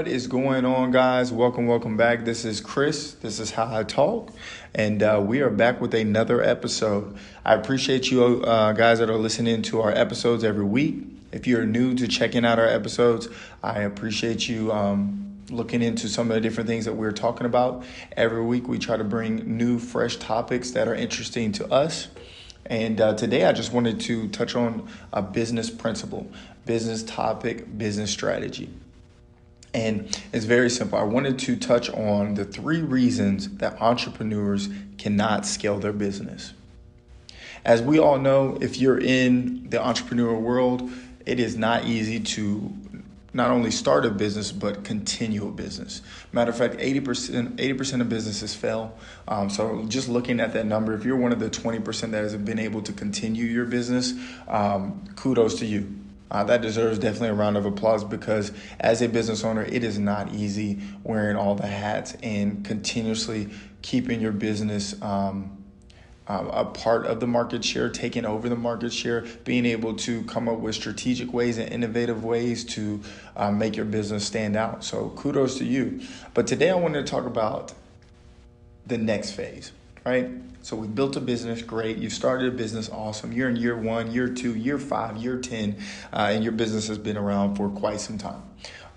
What is going on, guys? Welcome back. This is Chris. This is How I Talk, and we are back with another episode. I appreciate you guys that are listening to our episodes every week. If you're new to checking out our episodes, I appreciate you looking into some of the different things that we're talking about. Every week, we try to bring new, fresh topics that are interesting to us. And today, I just wanted to touch on a business principle, business topic, business strategy. And it's very simple. I wanted to touch on the 3 reasons that entrepreneurs cannot scale their business. As we all know, if you're in the entrepreneurial world, it is not easy to not only start a business, but continue a business. Matter of fact, 80% of businesses fail. So just looking at that number, if you're one of the 20% that has been able to continue your business, kudos to you. That deserves definitely a round of applause, because as a business owner, it is not easy wearing all the hats and continuously keeping your business a part of the market share, taking over the market share, being able to come up with strategic ways and innovative ways to make your business stand out. So kudos to you. But today I wanted to talk about the next phase, right? So we built a business, great. You started a business, awesome. You're in year 1, year 2, year 5, year 10, and your business has been around for quite some time.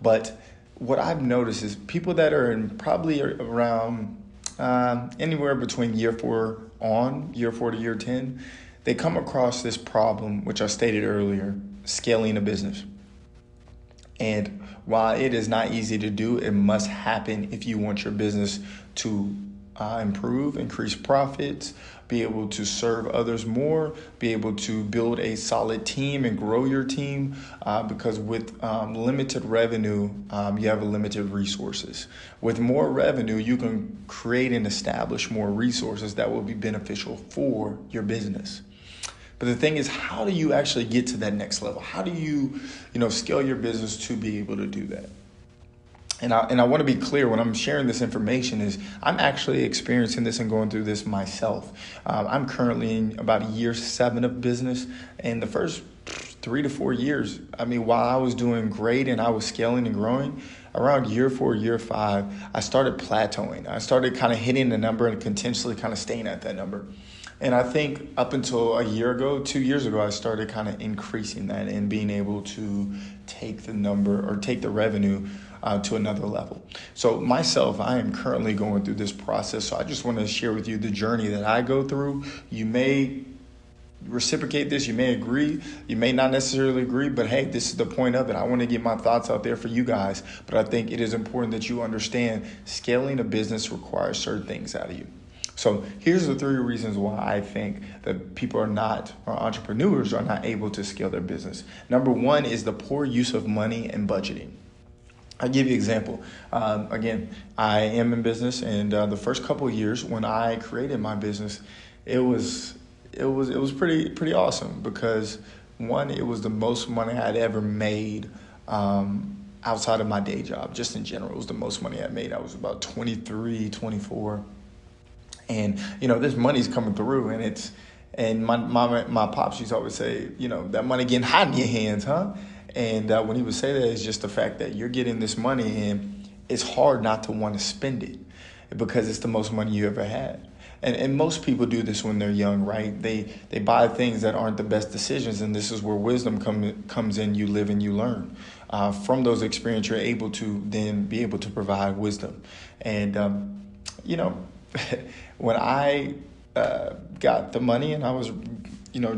But what I've noticed is people that are in probably around anywhere between year 4 to year 10, they come across this problem, which I stated earlier, scaling a business. And while it is not easy to do, it must happen if you want your business to improve, increase profits, be able to serve others more, be able to build a solid team and grow your team, because with limited revenue, you have limited resources. With more revenue, you can create and establish more resources that will be beneficial for your business. But the thing is, how do you actually get to that next level? How do you scale your business to be able to do that? And I want to be clear when I'm sharing this information is I'm actually experiencing this and going through this myself. I'm currently in about year 7 of business. And the first 3 to 4 years, while I was doing great and I was scaling and growing, around year 4, year 5, I started plateauing. I started kind of hitting the number and continuously kind of staying at that number. And I think up until a year ago, 2 years ago, I started kind of increasing that and being able to take the number or take the revenue to another level. So myself, I am currently going through this process. So I just want to share with you the journey that I go through. You may reciprocate this, you may agree, you may not necessarily agree, but hey, this is the point of it. I want to get my thoughts out there for you guys, but I think it is important that you understand scaling a business requires certain things out of you. So here's the 3 reasons why I think that people or entrepreneurs are not able to scale their business. Number 1 is the poor use of money and budgeting. I'll give you an example. Again, I am in business, and the first couple of years when I created my business, it was pretty awesome, because 1, it was the most money I'd ever made outside of my day job. Just in general, it was the most money I made. I was about 23, 24. And, this money's coming through, and my pops used to always say, that money getting hot in your hands, huh? And when he would say that, it's just the fact that you're getting this money and it's hard not to want to spend it because it's the most money you ever had. And most people do this when they're young, right? They buy things that aren't the best decisions, and this is where wisdom comes in. You live and you learn. From those experiences, you're able to then be able to provide wisdom. And, when I got the money and I was,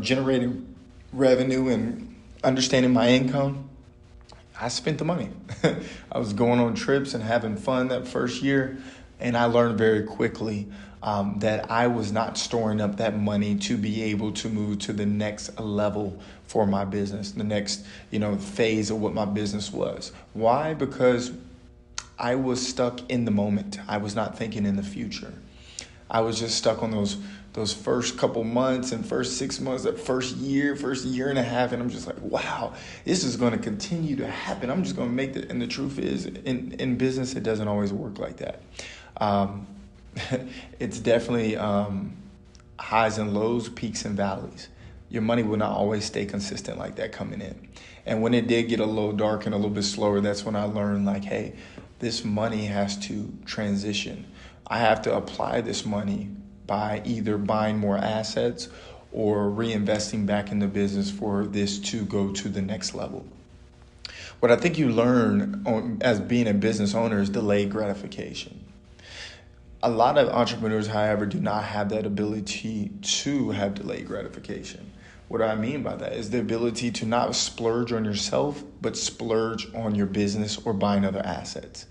generating revenue and understanding my income, I spent the money. I was going on trips and having fun that first year, and I learned very quickly that I was not storing up that money to be able to move to the next level for my business, the next, phase of what my business was. Why? Because I was stuck in the moment. I was not thinking in the future. I was just stuck on those first couple months and first 6 months, that first year and a half. And I'm just like, wow, this is going to continue to happen. I'm just going to make it. And the truth is, in business, it doesn't always work like that. It's definitely highs and lows, peaks and valleys. your money will not always stay consistent like that coming in. And when it did get a little dark and a little bit slower, that's when I learned like, hey, this money has to transition. I have to apply this money by either buying more assets or reinvesting back in the business for this to go to the next level. What I think you learn as being a business owner is delayed gratification. A lot of entrepreneurs, however, do not have that ability to have delayed gratification. What I mean by that is the ability to not splurge on yourself, but splurge on your business or buying other assets,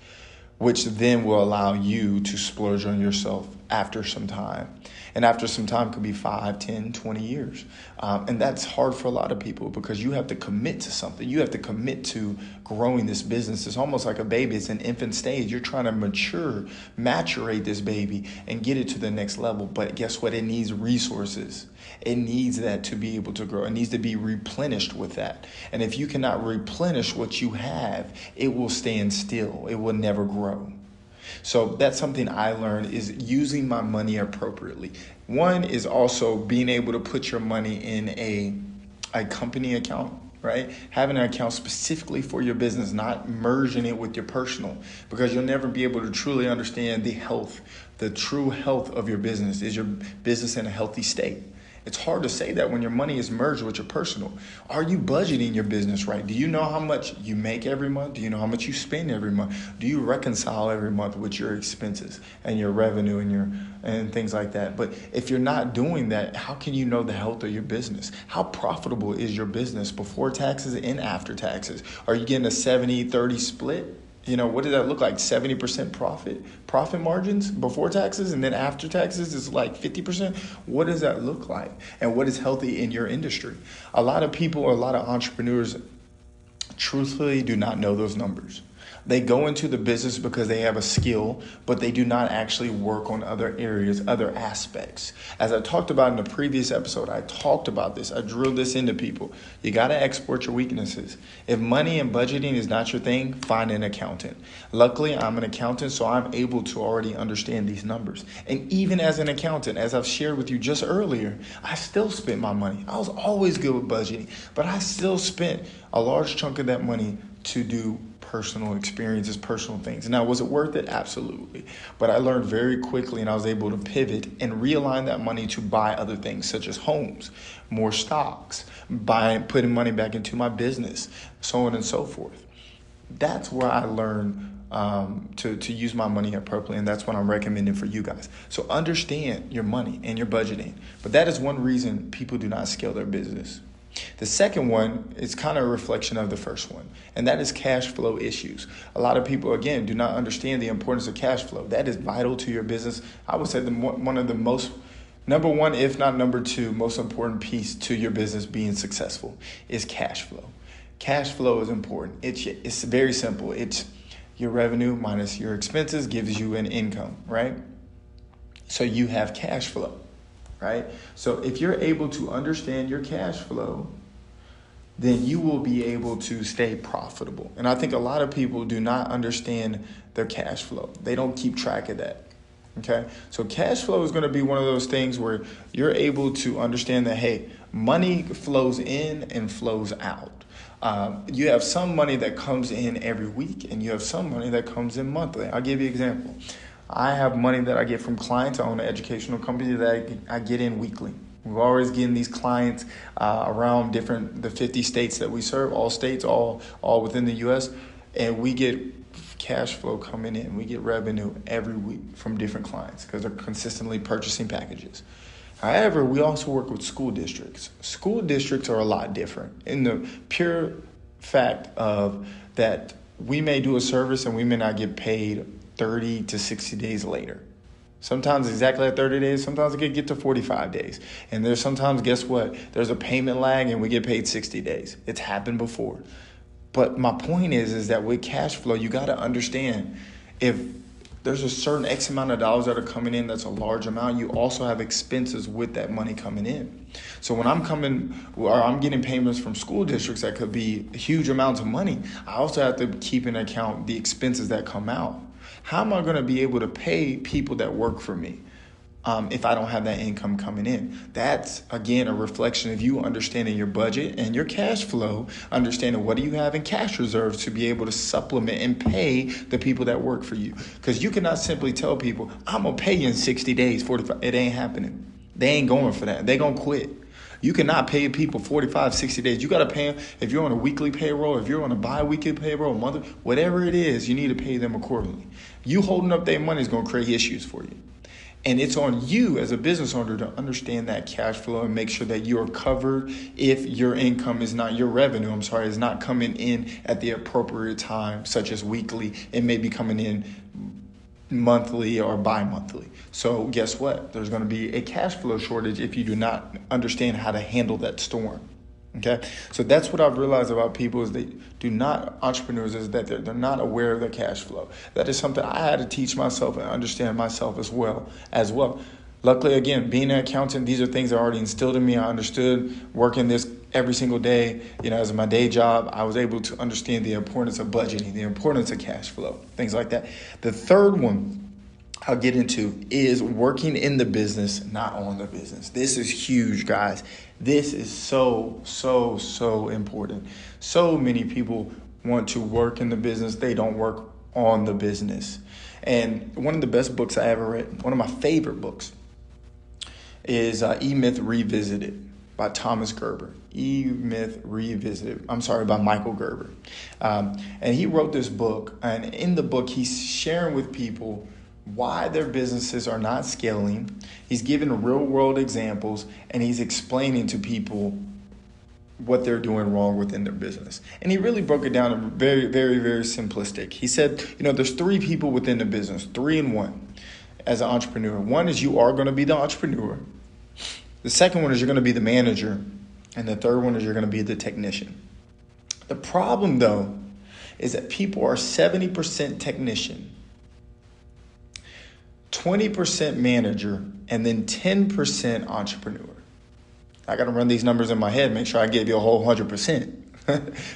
which then will allow you to splurge on yourself after some time. And after some time could be 5, 10, 20 years. And that's hard for a lot of people because you have to commit to something. You have to commit to growing this business. It's almost like a baby. It's an infant stage. You're trying to maturate this baby and get it to the next level. But guess what? It needs resources. It needs that to be able to grow. It needs to be replenished with that. And if you cannot replenish what you have, it will stand still. It will never grow. So that's something I learned is using my money appropriately. One is also being able to put your money in a company account, right? Having an account specifically for your business, not merging it with your personal, because you'll never be able to truly understand the true health of your business. Is your business in a healthy state? It's hard to say that when your money is merged with your personal. Are you budgeting your business right? Do you know how much you make every month? Do you know how much you spend every month? Do you reconcile every month with your expenses and your revenue and things like that? But if you're not doing that, how can you know the health of your business? How profitable is your business before taxes and after taxes? Are you getting a 70-30 split? What does that look like? 70% profit margins before taxes, and then after taxes is like 50%. What does that look like? And what is healthy in your industry? A lot of people or a lot of entrepreneurs truthfully do not know those numbers. They go into the business because they have a skill, but they do not actually work on other areas, other aspects. As I talked about in the previous episode, I talked about this. I drilled this into people. You got to export your weaknesses. If money and budgeting is not your thing, find an accountant. Luckily, I'm an accountant, so I'm able to already understand these numbers. And even as an accountant, as I've shared with you just earlier, I still spent my money. I was always good with budgeting, but I still spent a large chunk of that money to do personal experiences, personal things. Now, was it worth it? Absolutely. But I learned very quickly and I was able to pivot and realign that money to buy other things such as homes, more stocks, putting money back into my business, so on and so forth. That's where I learned to use my money appropriately, and that's what I'm recommending for you guys. So understand your money and your budgeting. But that is one reason people do not scale their business. The second one is kind of a reflection of the first one, and that is cash flow issues. A lot of people, again, do not understand the importance of cash flow. That is vital to your business. I would say one of the most, number one, if not number two, most important piece to your business being successful is cash flow. Cash flow is important. It's very simple. It's your revenue minus your expenses gives you an income, right? So you have cash flow. Right? So if you're able to understand your cash flow, then you will be able to stay profitable. And I think a lot of people do not understand their cash flow. They don't keep track of that. Okay? So cash flow is going to be one of those things where you're able to understand that, hey, money flows in and flows out. You have some money that comes in every week and you have some money that comes in monthly. I'll give you an example. I have money that I get from clients. I own an educational company that I get in weekly. We're always getting these clients around the 50 states that we serve, all states, all within the U.S., and we get cash flow coming in. We get revenue every week from different clients because they're consistently purchasing packages. However, we also work with school districts. School districts are a lot different in the pure fact of that we may do a service and we may not get paid 30 to 60 days later. Sometimes exactly at 30 days, sometimes it could get to 45 days. And there's sometimes, guess what? There's a payment lag and we get paid 60 days. It's happened before. But my point is that with cash flow, you got to understand if there's a certain X amount of dollars that are coming in, that's a large amount, you also have expenses with that money coming in. So when I'm getting payments from school districts that could be huge amounts of money, I also have to keep in account the expenses that come out. How am I going to be able to pay people that work for me? if I don't have that income coming in. That's, again, a reflection of you understanding your budget and your cash flow, understanding what do you have in cash reserves to be able to supplement and pay the people that work for you. Because you cannot simply tell people, I'm going to pay you in 60 days, 45. It ain't happening. They ain't going for that. They going to quit. You cannot pay people 45, 60 days. You got to pay them if you're on a weekly payroll, if you're on a bi-weekly payroll, monthly, whatever it is, you need to pay them accordingly. You holding up their money is going to create issues for you. And it's on you as a business owner to understand that cash flow and make sure that you're covered if your income is not, your revenue, is not coming in at the appropriate time, such as weekly. It may be coming in monthly or bi-monthly. So guess what? There's going to be a cash flow shortage if you do not understand how to handle that storm. Okay, so that's what I've realized about people is entrepreneurs is that they're not aware of their cash flow. That is something I had to teach myself and understand myself as well. Luckily, again, being an accountant, these are things that are already instilled in me. I understood working this every single day, as my day job. I was able to understand the importance of budgeting, the importance of cash flow, things like that. The third one I'll get into is working in the business, not on the business. This is huge, guys. This is so, so, so important. So many people want to work in the business. They don't work on the business. And one of the best books I ever read, one of my favorite books, is E-Myth Revisited by Thomas Gerber. E-Myth Revisited. By Michael Gerber. And he wrote this book. And in the book, he's sharing with people why their businesses are not scaling. He's giving real world examples, and he's explaining to people what they're doing wrong within their business. And he really broke it down in very, very, very simplistic. He said, there's three people within the business, 3 in 1 as an entrepreneur. One is you are going to be the entrepreneur. The second one is you're going to be the manager. And the third one is you're going to be the technician. The problem, though, is that people are 70% technician, 20% manager, and then 10% entrepreneur. I got to run these numbers in my head, make sure I gave you a whole 100%.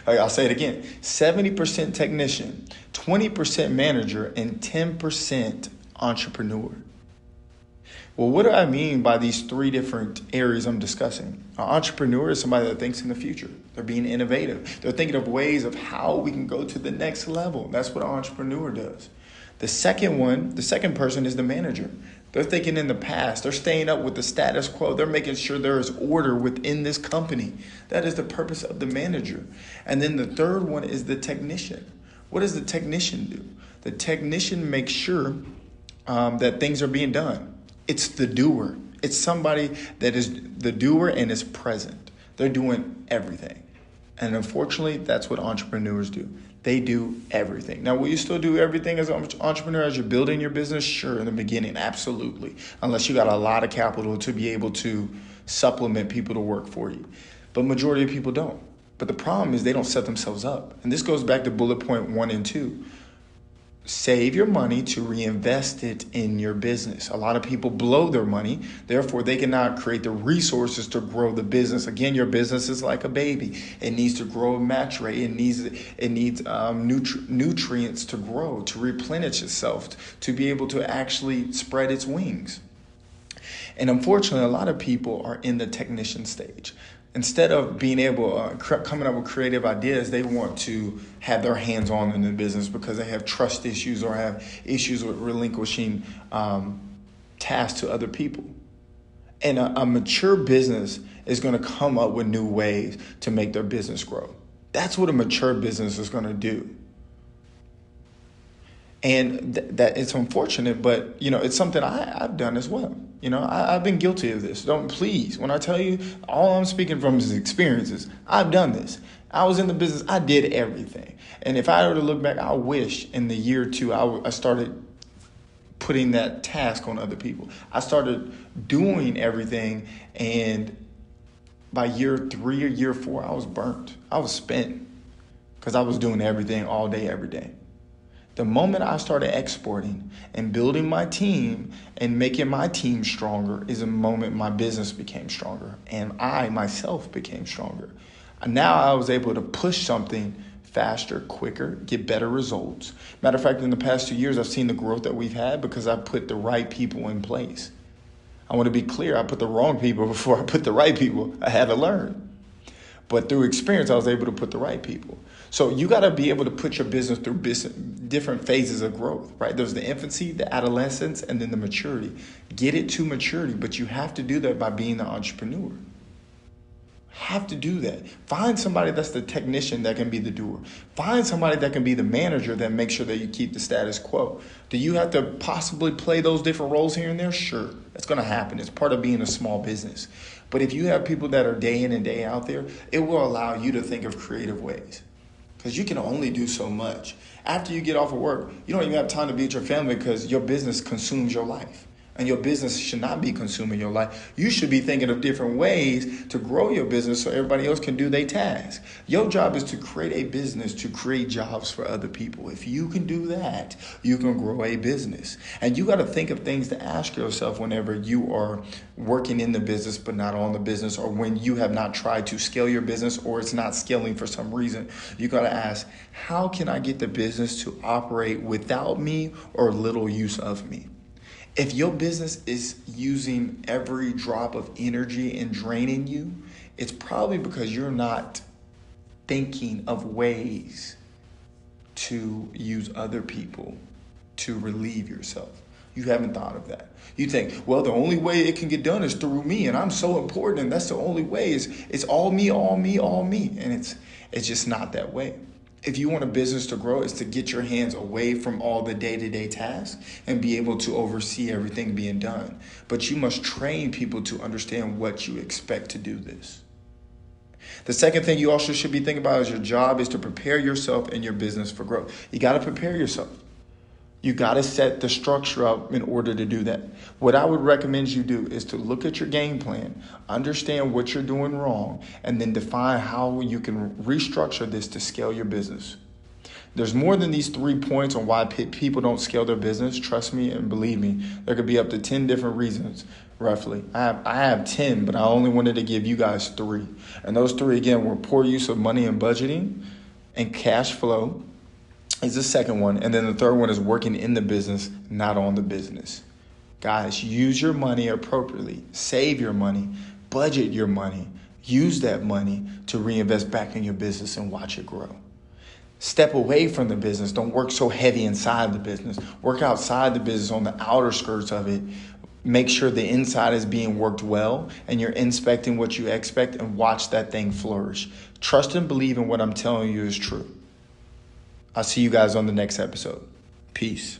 I'll say it again. 70% technician, 20% manager, and 10% entrepreneur. Well, what do I mean by these 3 different areas I'm discussing? An entrepreneur is somebody that thinks in the future. They're being innovative. They're thinking of ways of how we can go to the next level. That's what an entrepreneur does. The second person is the manager. They're thinking in the past. They're staying up with the status quo. They're making sure there is order within this company. That is the purpose of the manager. And then the third one is the technician. What does the technician do? The technician makes sure that things are being done. It's the doer. It's somebody that is the doer and is present. They're doing everything. And unfortunately, that's what entrepreneurs do. They do everything. Now, will you still do everything as an entrepreneur as you're building your business? Sure, in the beginning, absolutely. Unless you got a lot of capital to be able to supplement people to work for you. But majority of people don't. But the problem is they don't set themselves up. And this goes back to bullet point 1 and 2. Save your money to reinvest it in your business. A lot of people blow their money. Therefore, they cannot create the resources to grow the business. Again, your business is like a baby. It needs to grow and maturate. It needs nutrients to grow, to replenish itself, to be able to actually spread its wings. And unfortunately, a lot of people are in the technician stage. Instead of being able coming up with creative ideas, they want to have their hands on in the business because they have trust issues or have issues with relinquishing tasks to other people. And a mature business is going to come up with new ways to make their business grow. That's what a mature business is going to do. And that it's unfortunate, but it's something I've done as well. I've been guilty of this. When I tell you, all I'm speaking from is experiences. I've done this. I was in the business. I did everything. And if I were to look back, I wish in the year 2, I started putting that task on other people. I started doing everything. And by year 3 or year 4, I was burnt. I was spent because I was doing everything all day, every day. The moment I started exporting and building my team and making my team stronger is the moment my business became stronger and I myself became stronger. And now I was able to push something faster, quicker, get better results. Matter of fact, in the past 2 years, I've seen the growth that we've had because I've put the right people in place. I want to be clear. I put the wrong people before I put the right people. I had to learn. But through experience, I was able to put the right people. So you got to be able to put your business through different phases of growth, right? There's the infancy, the adolescence, and then the maturity. Get it to maturity, but you have to do that by being the entrepreneur. Have to do that. Find somebody that's the technician that can be the doer. Find somebody that can be the manager that makes sure that you keep the status quo. Do you have to possibly play those different roles here and there? Sure. That's going to happen. It's part of being a small business. But if you have people that are day in and day out there, it will allow you to think of creative ways. Because you can only do so much. After you get off of work, you don't even have time to be with your family because your business consumes your life. And your business should not be consuming your life. You should be thinking of different ways to grow your business so everybody else can do their task. Your job is to create a business, to create jobs for other people. If you can do that, you can grow a business. And you got to think of things to ask yourself whenever you are working in the business but not on the business, or when you have not tried to scale your business or it's not scaling for some reason. You got to ask, how can I get the business to operate without me or little use of me? If your business is using every drop of energy and draining you, it's probably because you're not thinking of ways to use other people to relieve yourself. You haven't thought of that. You think, well, the only way it can get done is through me, and I'm so important, and that's the only way. It's all me, all me, all me. And it's just not that way. If you want a business to grow, it's to get your hands away from all the day-to-day tasks and be able to oversee everything being done. But you must train people to understand what you expect to do this. The second thing you also should be thinking about is your job is to prepare yourself and your business for growth. You got to prepare yourself. You got to set the structure up in order to do that. What I would recommend you do is to look at your game plan, understand what you're doing wrong, and then define how you can restructure this to scale your business. There's more than these 3 points on why people don't scale their business. Trust me and believe me, there could be up to 10 different reasons, roughly. I have 10, but I only wanted to give you guys 3. And those 3, again, were poor use of money and budgeting and cash flow is the second one. And then the third one is working in the business, not on the business. Guys, use your money appropriately. Save your money. Budget your money. Use that money to reinvest back in your business and watch it grow. Step away from the business. Don't work so heavy inside the business. Work outside the business on the outer skirts of it. Make sure the inside is being worked well and you're inspecting what you expect and watch that thing flourish. Trust and believe in what I'm telling you is true. I'll see you guys on the next episode. Peace.